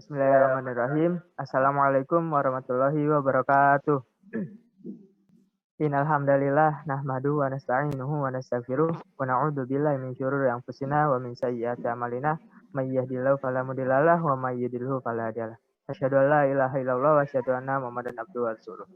Bismillahirrahmanirrahim. Assalamualaikum warahmatullahi wabarakatuh. Innal hamdalillah nahmadu wa nasta'inuhu wa nastaghfiruh wa na'udzu billahi min syururi anfusina wa min sayyiati a'malina. May yahdihillahu fala mudhillalah wa may yudhlilhu fala hadiyalah. Asyhadu an la ilaha illallah wa asyhadu anna Muhammadan abduhu wa rasuluh.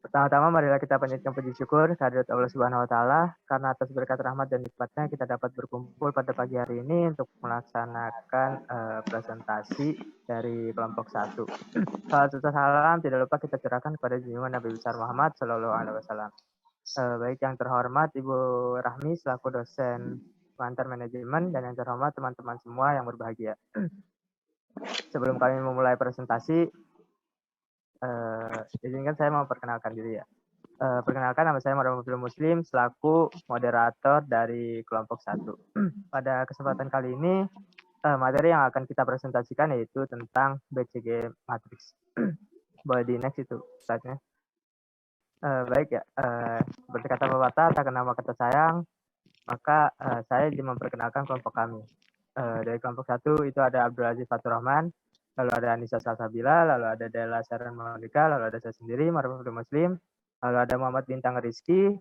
Pertama-tama marilah kita panjatkan puji syukur kehadirat Allah Subhanahu wa taala karena atas berkat rahmat dan nikmatnya kita dapat berkumpul pada pagi hari ini untuk melaksanakan presentasi dari kelompok 1. Salam serta salam tidak lupa kita curahkan kepada junjungan Nabi besar Muhammad sallallahu alaihi wasallam. Baik yang terhormat Ibu Rahmi selaku dosen pengantar manajemen dan yang terhormat teman-teman semua yang berbahagia. Sebelum kami memulai presentasi, izinkan saya memperkenalkan diri ya. Perkenalkan, nama saya Marhamudul Muslim selaku moderator dari kelompok 1. Pada kesempatan kali ini, materi yang akan kita presentasikan yaitu tentang BCG Matrix. Boleh di next itu slide-nya. Baik ya, seperti kata pepatah, tak kenal maka tak sayang, maka saya memperkenalkan kelompok kami. Dari kelompok 1 itu ada Abdul Aziz Fatur Rahman, lalu ada Anissa Salsabila, lalu ada Della Sharon Monica, lalu ada saya sendiri, Marhamudul Muslim, lalu ada Muhammad Bintang Rizky,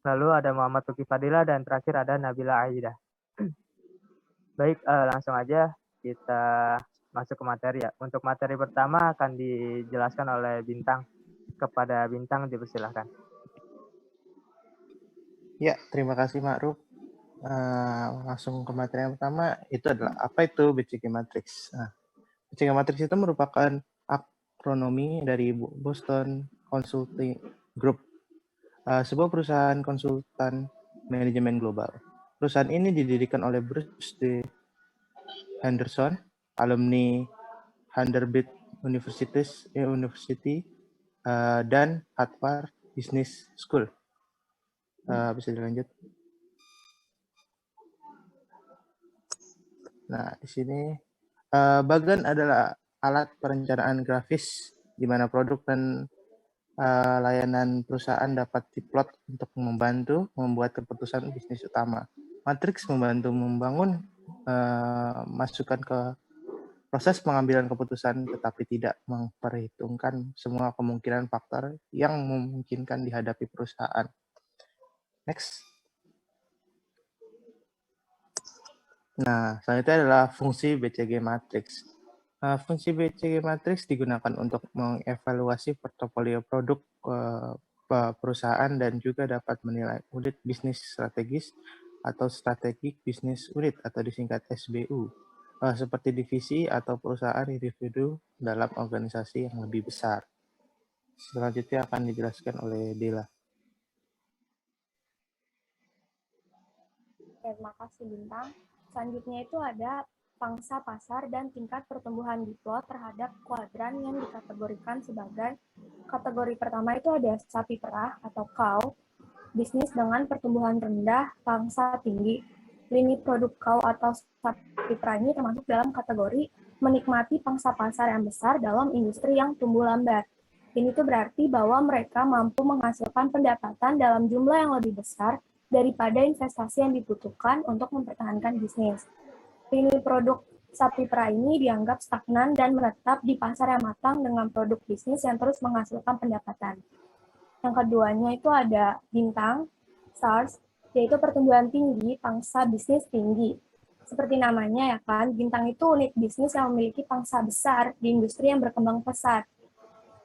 lalu ada Muhammad Tuki Fadila, dan terakhir ada Nabila Aidah. Baik, langsung aja kita masuk ke materi ya. Untuk materi pertama akan dijelaskan oleh Bintang. Kepada Bintang dipersilahkan. Ya, terima kasih Ma'ruf. Langsung ke materi yang pertama, itu adalah apa itu BCG Matrix. BCG Matrix itu merupakan akronomi dari Boston Consulting Group, sebuah perusahaan konsultan manajemen global. Perusahaan ini didirikan oleh Bruce D. Henderson, alumni Vanderbilt University dan Harvard Business School. Bisa dilanjut. Nah, di sini Bagan adalah alat perencanaan grafis di mana produk dan layanan perusahaan dapat diplot untuk membantu membuat keputusan bisnis utama. Matrix membantu membangun masukan ke proses pengambilan keputusan tetapi tidak memperhitungkan semua kemungkinan faktor yang memungkinkan dihadapi perusahaan. Next. Nah, selanjutnya adalah fungsi BCG Matrix. Fungsi BCG Matrix digunakan untuk mengevaluasi portofolio produk perusahaan dan juga dapat menilai unit bisnis strategis atau strategic business unit atau disingkat SBU, seperti divisi atau perusahaan individu dalam organisasi yang lebih besar. Selanjutnya akan dijelaskan oleh Della. Terima kasih Bintang. Selanjutnya itu ada pangsa pasar dan tingkat pertumbuhan diplot terhadap kuadran yang dikategorikan sebagai kategori pertama itu ada sapi perah atau cow, bisnis dengan pertumbuhan rendah, pangsa tinggi. Lini produk cow atau sapi perah ini termasuk dalam kategori menikmati pangsa pasar yang besar dalam industri yang tumbuh lambat. Ini tuh berarti bahwa mereka mampu menghasilkan pendapatan dalam jumlah yang lebih besar daripada investasi yang dibutuhkan untuk mempertahankan bisnis. Lini produk sapi perah ini dianggap stagnan dan menetap di pasar yang matang dengan produk bisnis yang terus menghasilkan pendapatan. Yang keduanya itu ada Bintang, SARS, yaitu pertumbuhan tinggi, pangsa bisnis tinggi. Seperti namanya ya kan, Bintang itu unit bisnis yang memiliki pangsa besar di industri yang berkembang pesat.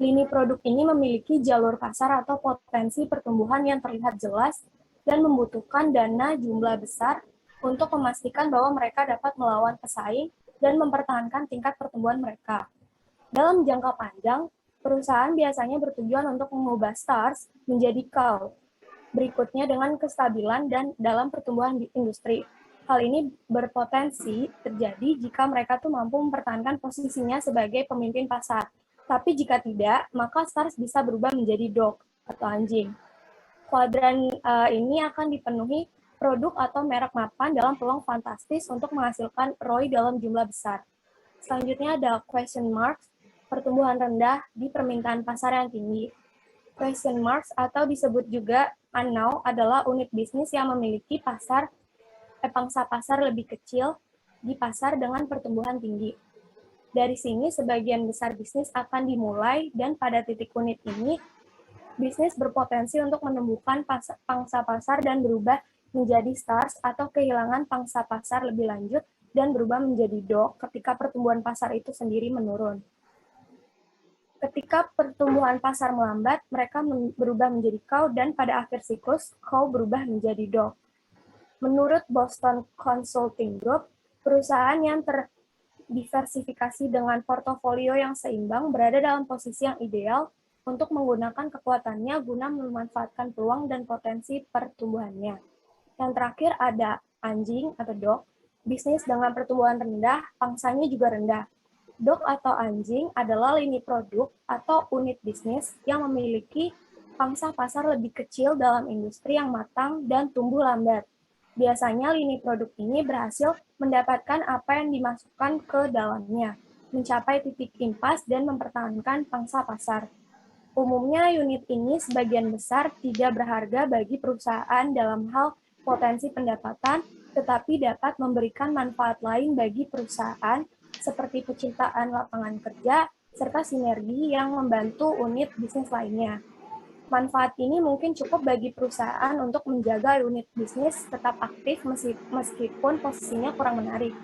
Lini produk ini memiliki jalur pasar atau potensi pertumbuhan yang terlihat jelas dan membutuhkan dana jumlah besar untuk memastikan bahwa mereka dapat melawan pesaing dan mempertahankan tingkat pertumbuhan mereka. Dalam jangka panjang, perusahaan biasanya bertujuan untuk mengubah SARS menjadi cow. Berikutnya dengan kestabilan dan dalam pertumbuhan di industri. Hal ini berpotensi terjadi jika mereka tuh mampu mempertahankan posisinya sebagai pemimpin pasar. Tapi jika tidak, maka SARS bisa berubah menjadi dog atau anjing. Kuadran ini akan dipenuhi produk atau merek mapan dalam peluang fantastis untuk menghasilkan ROI dalam jumlah besar. Selanjutnya ada question marks, pertumbuhan rendah di permintaan pasar yang tinggi. Question marks atau disebut juga unknown adalah unit bisnis yang memiliki pangsa pasar lebih kecil di pasar dengan pertumbuhan tinggi. Dari sini, sebagian besar bisnis akan dimulai dan pada titik unit ini, bisnis berpotensi untuk menemukan pangsa pasar dan berubah menjadi stars atau kehilangan pangsa pasar lebih lanjut dan berubah menjadi dog ketika pertumbuhan pasar itu sendiri menurun. Ketika pertumbuhan pasar melambat, mereka berubah menjadi cow dan pada akhir siklus, cow berubah menjadi dog. Menurut Boston Consulting Group, perusahaan yang terdiversifikasi dengan portofolio yang seimbang berada dalam posisi yang ideal untuk menggunakan kekuatannya guna memanfaatkan peluang dan potensi pertumbuhannya. Yang terakhir ada anjing atau dog, bisnis dengan pertumbuhan rendah, pangsanya juga rendah. Dog atau anjing adalah lini produk atau unit bisnis yang memiliki pangsa pasar lebih kecil dalam industri yang matang dan tumbuh lambat. Biasanya lini produk ini berhasil mendapatkan apa yang dimasukkan ke dalamnya, mencapai titik impas dan mempertahankan pangsa pasar. Umumnya unit ini sebagian besar tidak berharga bagi perusahaan dalam hal potensi pendapatan, tetapi dapat memberikan manfaat lain bagi perusahaan seperti penciptaan lapangan kerja, serta sinergi yang membantu unit bisnis lainnya. Manfaat ini mungkin cukup bagi perusahaan untuk menjaga unit bisnis tetap aktif meskipun posisinya kurang menarik.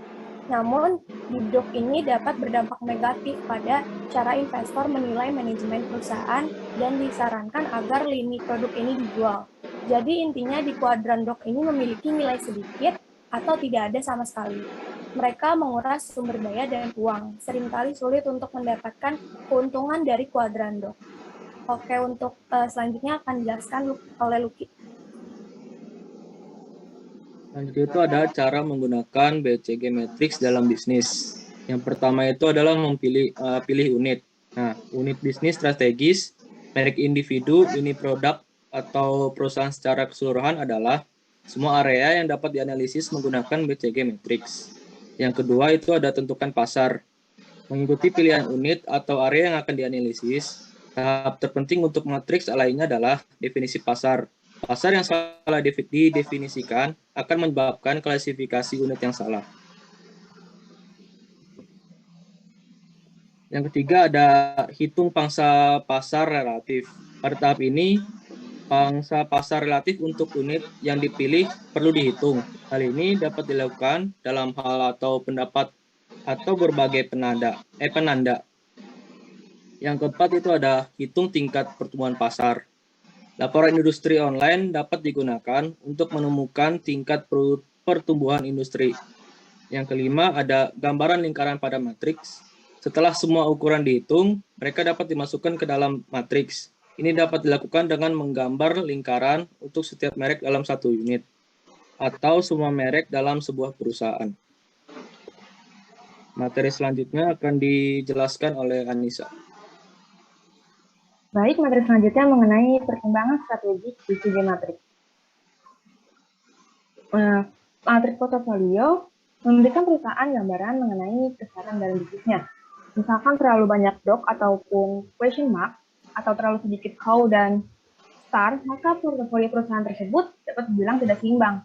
Namun, di dog ini dapat berdampak negatif pada cara investor menilai manajemen perusahaan dan disarankan agar lini produk ini dijual. Jadi intinya di kuadran dog ini memiliki nilai sedikit atau tidak ada sama sekali. Mereka menguras sumber daya dan uang, seringkali sulit untuk mendapatkan keuntungan dari kuadran dog. Oke, untuk selanjutnya akan dijelaskan oleh Lucky. Selanjutnya itu ada cara menggunakan BCG Matrix dalam bisnis. Yang pertama itu adalah pilih unit. Nah, unit bisnis strategis, merek individu, unit produk, atau perusahaan secara keseluruhan adalah semua area yang dapat dianalisis menggunakan BCG Matrix. Yang kedua itu ada tentukan pasar. Mengikuti pilihan unit atau area yang akan dianalisis, tahap terpenting untuk matriks lainnya adalah definisi pasar. Pasar yang salah didefinisikan akan menyebabkan klasifikasi unit yang salah. Yang ketiga ada hitung pangsa pasar relatif. Pada tahap ini, pangsa pasar relatif untuk unit yang dipilih perlu dihitung. Hal ini dapat dilakukan dalam hal atau pendapat atau berbagai penanda. Yang keempat itu ada hitung tingkat pertumbuhan pasar. Laporan industri online dapat digunakan untuk menemukan tingkat pertumbuhan industri. Yang kelima ada gambaran lingkaran pada matriks. Setelah semua ukuran dihitung, mereka dapat dimasukkan ke dalam matriks. Ini dapat dilakukan dengan menggambar lingkaran untuk setiap merek dalam satu unit, atau semua merek dalam sebuah perusahaan. Materi selanjutnya akan dijelaskan oleh Anissa. Baik, materi selanjutnya mengenai pertimbangan strategik BCG Matrix. Matrix portofolio memberikan perusahaan gambaran mengenai kesetaraan dalam bisnisnya. Misalkan terlalu banyak dog ataupun question mark, atau terlalu sedikit cow dan star, maka portofolio perusahaan tersebut dapat dibilang tidak seimbang.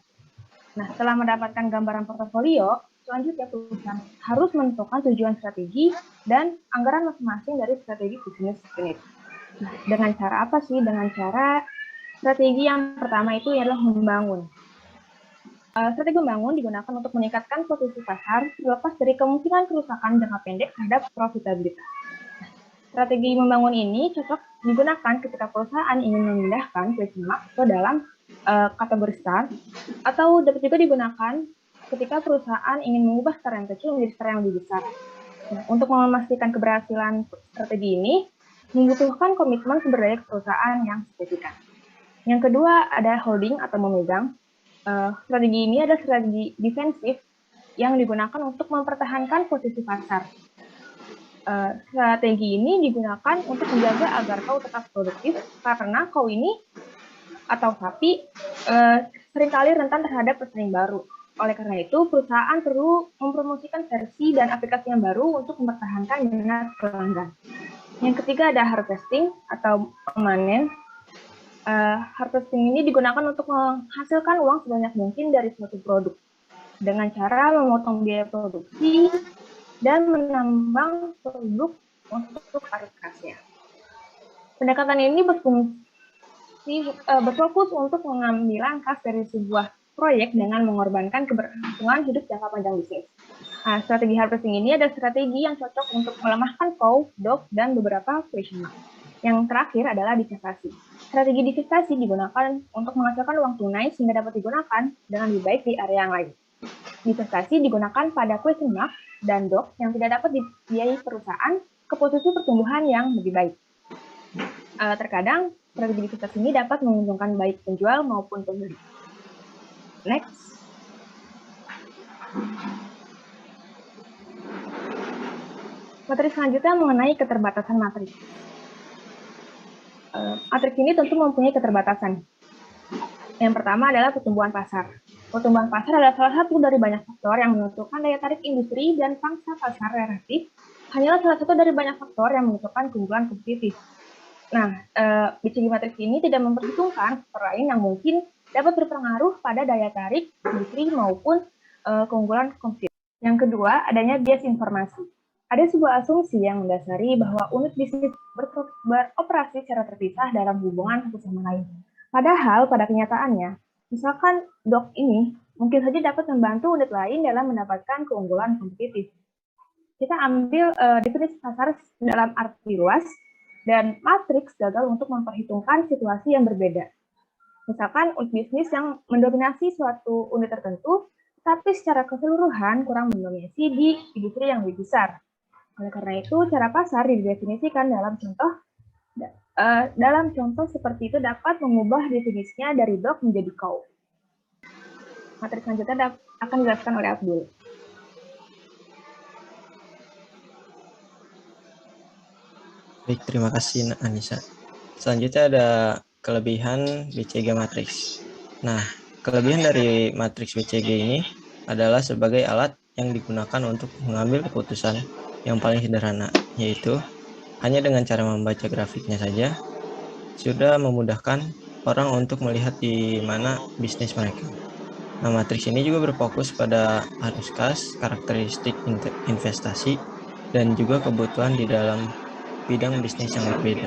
Nah, setelah mendapatkan gambaran portofolio, selanjutnya perusahaan harus menentukan tujuan strategi dan anggaran masing-masing dari strategi bisnis unit. Nah, dengan cara apa sih? Dengan cara strategi yang pertama itu adalah membangun. Strategi membangun digunakan untuk meningkatkan posisi pasar terlepas dari kemungkinan kerusakan jangka pendek terhadap profitabilitas. Strategi membangun ini cocok digunakan ketika perusahaan ingin memindahkan question mark ke dalam kategori star, atau dapat juga digunakan ketika perusahaan ingin mengubah star yang kecil menjadi star yang lebih besar. Nah, untuk memastikan keberhasilan strategi ini, membutuhkan komitmen sumber daya perusahaan yang signifikan. Yang kedua ada holding atau memegang. Strategi ini adalah strategi defensif yang digunakan untuk mempertahankan posisi pasar. Strategi ini digunakan untuk menjaga agar kau tetap produktif karena kau ini atau sapi seringkali rentan terhadap pesaing baru. Oleh karena itu, perusahaan perlu mempromosikan versi dan aplikasi yang baru untuk mempertahankan minat pelanggan. Yang ketiga ada harvesting atau memanen. Harvesting ini digunakan untuk menghasilkan uang sebanyak mungkin dari suatu produk. dengan cara memotong biaya produksi dan menambang produk untuk arus kasnya. Pendekatan ini berfokus untuk mengambil kas dari sebuah proyek dengan mengorbankan keberlangsungan hidup jangka panjang bisnis. Nah, strategi harvesting ini ada strategi yang cocok untuk melemahkan cow, dog, dan beberapa question mark. Yang terakhir adalah divestasi. Strategi divestasi digunakan untuk menghasilkan uang tunai sehingga dapat digunakan dengan lebih baik di area yang lain. Divestasi digunakan pada question mark dan dog yang tidak dapat dibiayai perusahaan ke posisi pertumbuhan yang lebih baik. Terkadang, strategi divestasi ini dapat menguntungkan baik penjual maupun pembeli. Next. Materi selanjutnya mengenai keterbatasan matriks. Matriks ini tentu mempunyai keterbatasan. Yang pertama adalah pertumbuhan pasar. Pertumbuhan pasar adalah salah satu dari banyak faktor yang menentukan daya tarik industri dan pangsa pasar relatif. Hanyalah salah satu dari banyak faktor yang menentukan keunggulan kompetitif. Nah, BCG matriks ini tidak memperhitungkan faktor lain yang mungkin dapat berpengaruh pada daya tarik industri maupun keunggulan kompetitif. Yang kedua, adanya bias informasi. Ada sebuah asumsi yang mendasari bahwa unit bisnis beroperasi secara terpisah dalam hubungan satu sama lain. Padahal pada kenyataannya, misalkan dog ini mungkin saja dapat membantu unit lain dalam mendapatkan keunggulan kompetitif. Kita ambil definisi pasar dalam arti luas, dan matriks gagal untuk memperhitungkan situasi yang berbeda. Misalkan unit bisnis yang mendominasi suatu unit tertentu, tapi secara keseluruhan kurang mendominasi di industri yang lebih besar. Oleh karena itu, cara pasar didefinisikan dalam contoh seperti itu dapat mengubah definisinya dari dog menjadi cow. Materi selanjutnya akan dijelaskan oleh Abdul. Baik, terima kasih Anissa. Selanjutnya ada kelebihan BCG matriks. Nah, kelebihan dari matriks BCG ini adalah sebagai alat yang digunakan untuk mengambil keputusan yang paling sederhana, yaitu hanya dengan cara membaca grafiknya saja sudah memudahkan orang untuk melihat di mana bisnis mereka. Nah, matriks ini juga berfokus pada arus kas, karakteristik investasi, dan juga kebutuhan di dalam bidang bisnis yang berbeda.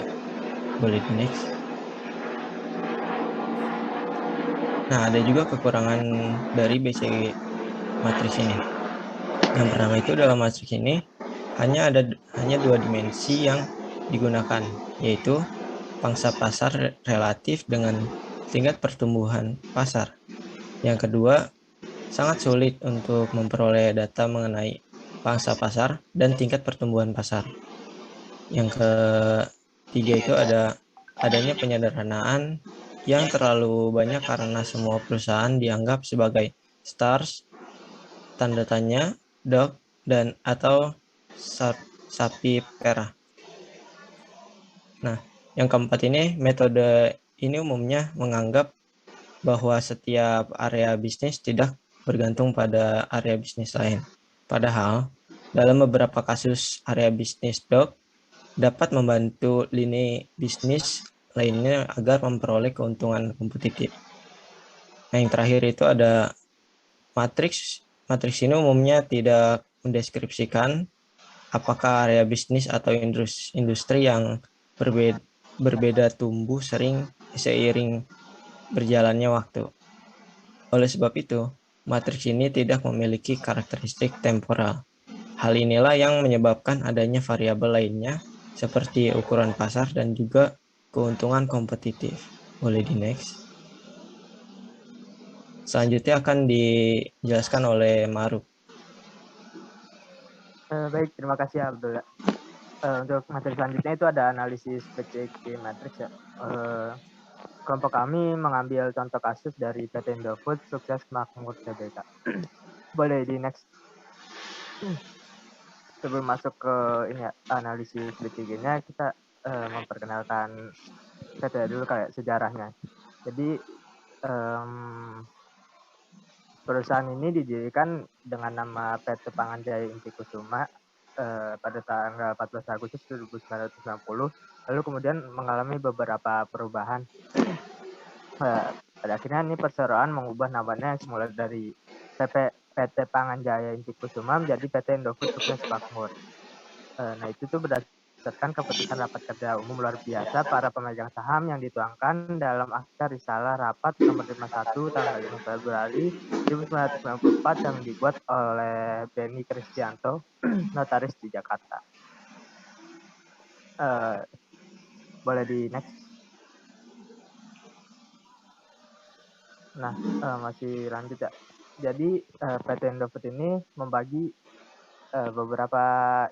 Boleh di next. Nah, ada juga kekurangan dari BCG matriks ini. Yang pertama itu dalam matriks ini hanya dua dimensi yang digunakan, yaitu pangsa pasar relatif dengan tingkat pertumbuhan pasar. Yang kedua, sangat sulit untuk memperoleh data mengenai pangsa pasar dan tingkat pertumbuhan pasar. Yang ketiga itu adanya penyederhanaan yang terlalu banyak karena semua perusahaan dianggap sebagai stars, tanda tanya, dog, dan atau sapi perah. Nah, yang keempat ini, metode ini umumnya menganggap bahwa setiap area bisnis tidak bergantung pada area bisnis lain. Padahal, dalam beberapa kasus area bisnis dog dapat membantu lini bisnis lainnya agar memperoleh keuntungan kompetitif. Nah, yang terakhir itu ada matriks. Matriks ini umumnya tidak mendeskripsikan apakah area bisnis atau industri yang berbeda tumbuh seiring berjalannya waktu. Oleh sebab itu, matriks ini tidak memiliki karakteristik temporal. Hal inilah yang menyebabkan adanya variabel lainnya seperti ukuran pasar dan juga keuntungan kompetitif. Boleh di next. Selanjutnya akan dijelaskan oleh Maruf. Baik, terima kasih Abdul. Untuk materi selanjutnya itu ada analisis BCG matriks ya. Kelompok kami mengambil contoh kasus dari PT Indofood sukses makmur Tbk. Boleh di next. Sebelum masuk ke ini ya, analisis BCG-nya, kita memperkenalkan PT dulu kayak sejarahnya. Jadi perusahaan ini didirikan dengan nama PT Panganjaya Inti Kusuma pada tanggal 14 Agustus 1990, lalu kemudian mengalami beberapa perubahan. Pada akhirnya ini perseroan mengubah namanya semula dari PT PT Pangan Jaya Inti Kusuma menjadi PT Indofood Sukses Makmur. Nah, itu tuh berdasarkan keputusan rapat kerja umum luar biasa para pemegang saham yang dituangkan dalam akta risalah rapat nomor 51 tanggal 5 Februari 1994 yang dibuat oleh Benny Kristianto, notaris di Jakarta. Boleh di next. Nah, masih lanjut ya. Jadi PT Indofood ini membagi beberapa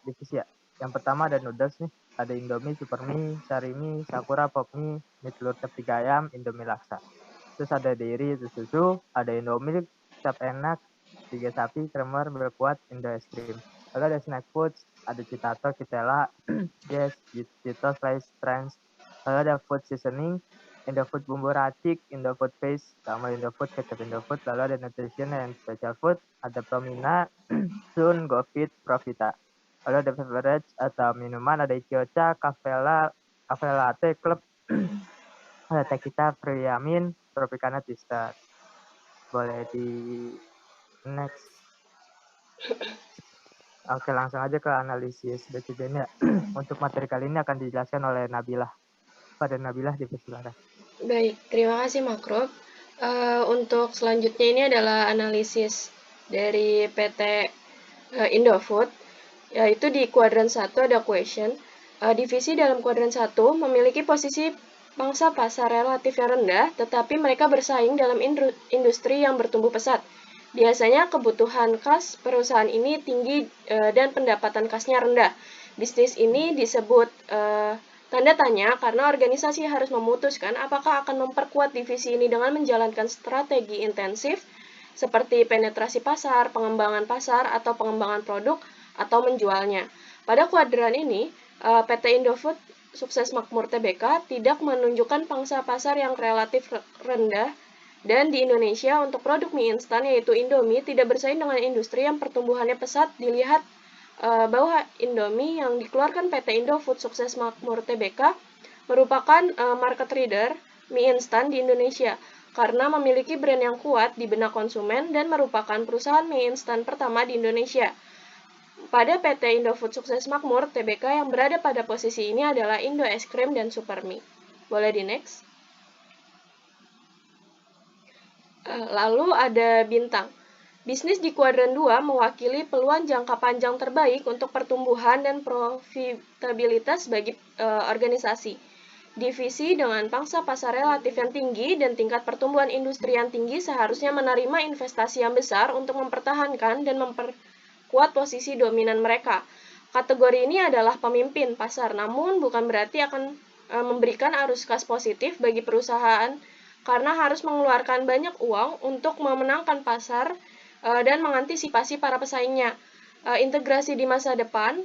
divisi ya. Yang pertama ada noodles nih, ada Indomie, Supermie, Sarimi, Sakura, Popmie, mie telur ketiga ayam, Indomie laksa. Terus ada dairy, itu susu, ada Indomie, Cap Enak, Tiga Sapi, Kremer, Berkuat, Indo Es Krim. Lalu ada snack foods, ada Citato, Kitela, Yes, Citos, Rice, Trans. Lalu ada food seasoning, Indofood bumbu racik, Indofood paste, sama Indofood kecap Indofood. Lalu ada nutrition and special food, ada Promina, Sun, GoFit, Profita. Lalu ada beverage atau minuman, ada Ichiocha, Cafe Latte, Club, ada Tekita, Priamin, Tropicana, Twister. Boleh di next. Oke, langsung aja ke analisis BCG-nya. Untuk materi kali ini akan dijelaskan oleh Nabilah. Pada Nabilah, dipersilakan. Baik, terima kasih Makrob. Untuk selanjutnya ini adalah analisis dari PT Indofood, yaitu di kuadran 1 ada question. Divisi dalam kuadran 1 memiliki posisi pangsa pasar relatif yang rendah, tetapi mereka bersaing dalam industri yang bertumbuh pesat. Biasanya kebutuhan kas perusahaan ini tinggi dan pendapatan kasnya rendah. Bisnis ini disebut tanda tanya karena organisasi harus memutuskan apakah akan memperkuat divisi ini dengan menjalankan strategi intensif seperti penetrasi pasar, pengembangan pasar, atau pengembangan produk, atau menjualnya. Pada kuadran ini, PT Indofood Sukses Makmur Tbk tidak menunjukkan pangsa pasar yang relatif rendah, dan di Indonesia untuk produk mie instan yaitu Indomie tidak bersaing dengan industri yang pertumbuhannya pesat. Dilihat bahwa Indomie yang dikeluarkan PT Indofood Sukses Makmur Tbk merupakan market leader mie instan di Indonesia karena memiliki brand yang kuat di benak konsumen dan merupakan perusahaan mie instan pertama di Indonesia. Pada PT Indofood Sukses Makmur Tbk yang berada pada posisi ini adalah Indo Es Krim dan Supermie. Boleh di next. Lalu ada bintang. Bisnis di kuadran 2 mewakili peluang jangka panjang terbaik untuk pertumbuhan dan profitabilitas bagi organisasi. Divisi dengan pangsa pasar relatif yang tinggi dan tingkat pertumbuhan industri yang tinggi seharusnya menerima investasi yang besar untuk mempertahankan dan memperkuat posisi dominan mereka. Kategori ini adalah pemimpin pasar, namun bukan berarti akan memberikan arus kas positif bagi perusahaan karena harus mengeluarkan banyak uang untuk memenangkan pasar dan mengantisipasi para pesaingnya. Integrasi di masa depan,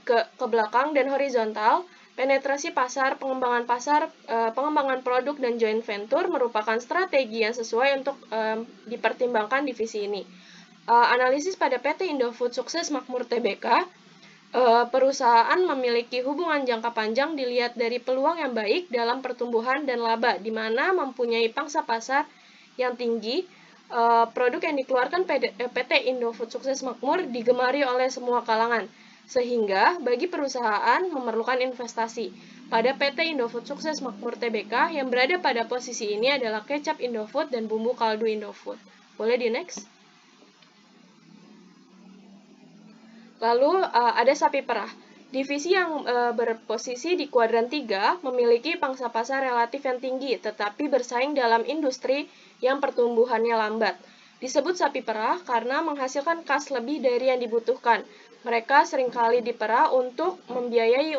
ke belakang dan horizontal, penetrasi pasar, pengembangan produk, dan joint venture merupakan strategi yang sesuai untuk dipertimbangkan divisi ini. Analisis pada PT Indofood Sukses Makmur Tbk, perusahaan memiliki hubungan jangka panjang dilihat dari peluang yang baik dalam pertumbuhan dan laba, di mana mempunyai pangsa pasar yang tinggi. Produk yang dikeluarkan PT Indofood Sukses Makmur digemari oleh semua kalangan, sehingga bagi perusahaan memerlukan investasi. Pada PT Indofood Sukses Makmur Tbk yang berada pada posisi ini adalah kecap Indofood dan bumbu kaldu Indofood. Boleh di next. Lalu ada sapi perah. Divisi yang berposisi di kuadran 3 memiliki pangsa pasar relatif yang tinggi, tetapi bersaing dalam industri yang pertumbuhannya lambat. Disebut sapi perah karena menghasilkan kas lebih dari yang dibutuhkan. Mereka seringkali diperah untuk membiayai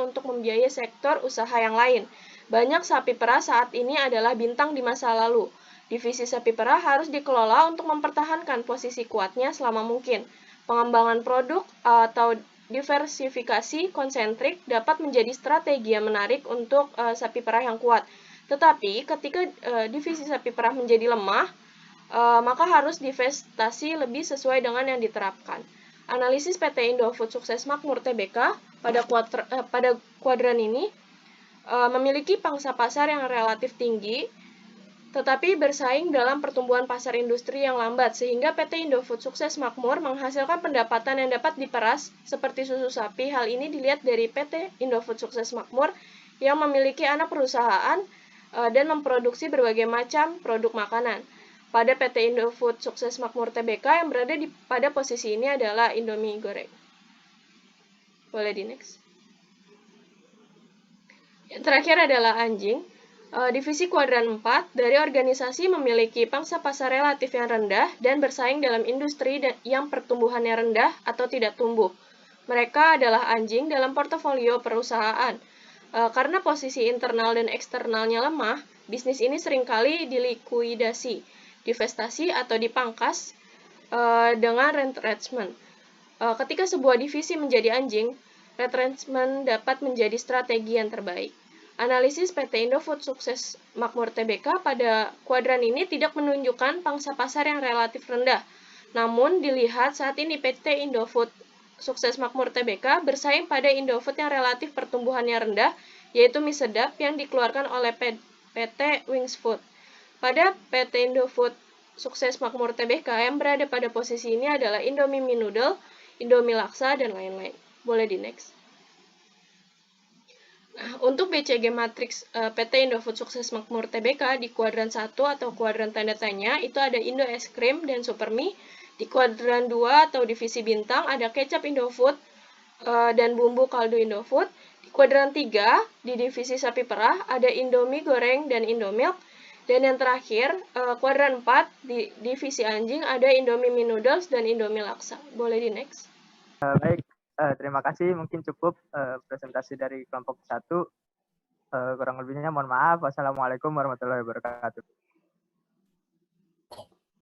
sektor usaha yang lain. Banyak sapi perah saat ini adalah bintang di masa lalu. Divisi sapi perah harus dikelola untuk mempertahankan posisi kuatnya selama mungkin. Pengembangan produk atau diversifikasi konsentrik dapat menjadi strategi yang menarik untuk sapi perah yang kuat. Tetapi ketika divisi sapi perah menjadi lemah, maka harus divestasi lebih sesuai dengan yang diterapkan. Analisis PT Indofood Sukses Makmur Tbk pada kuadran ini memiliki pangsa pasar yang relatif tinggi tetapi bersaing dalam pertumbuhan pasar industri yang lambat, sehingga PT Indofood sukses makmur menghasilkan pendapatan yang dapat diperas seperti susu sapi. Hal ini dilihat dari PT Indofood sukses makmur yang memiliki anak perusahaan dan memproduksi berbagai macam produk makanan. Pada PT Indofood sukses makmur Tbk yang berada pada posisi ini adalah Indomie goreng. Boleh di next. Yang terakhir adalah anjing. Divisi kuadran 4 dari organisasi memiliki pangsa pasar relatif yang rendah dan bersaing dalam industri yang pertumbuhannya rendah atau tidak tumbuh. Mereka adalah anjing dalam portofolio perusahaan. Karena posisi internal dan eksternalnya lemah, bisnis ini seringkali dilikuidasi, divestasi atau dipangkas dengan retrenchment. Ketika sebuah divisi menjadi anjing, retrenchment dapat menjadi strategi yang terbaik. Analisis PT Indofood sukses makmur Tbk pada kuadran ini tidak menunjukkan pangsa pasar yang relatif rendah. Namun dilihat saat ini PT Indofood sukses makmur Tbk bersaing pada Indofood yang relatif pertumbuhannya rendah, yaitu mie sedap yang dikeluarkan oleh PT Wings Food. Pada PT Indofood sukses makmur Tbk yang berada pada posisi ini adalah Indomie Mie Noodle, Indomie Laksa, dan lain-lain. Boleh di next. Untuk BCG matriks PT Indofood sukses makmur Tbk di kuadran 1 atau kuadran tanda tanya itu ada Indo Es Krim dan Supermie. Di kuadran 2 atau divisi bintang ada kecap Indofood dan bumbu kaldu Indofood. Di kuadran 3 di divisi sapi perah ada Indomie goreng dan Indomilk. Dan yang terakhir kuadran 4 di divisi anjing ada Indomie Mie Noodles dan Indomie Laksa. Boleh di next. Baik. Terima kasih, mungkin cukup presentasi dari kelompok 1. Kurang lebihnya mohon maaf. Wassalamualaikum warahmatullahi wabarakatuh.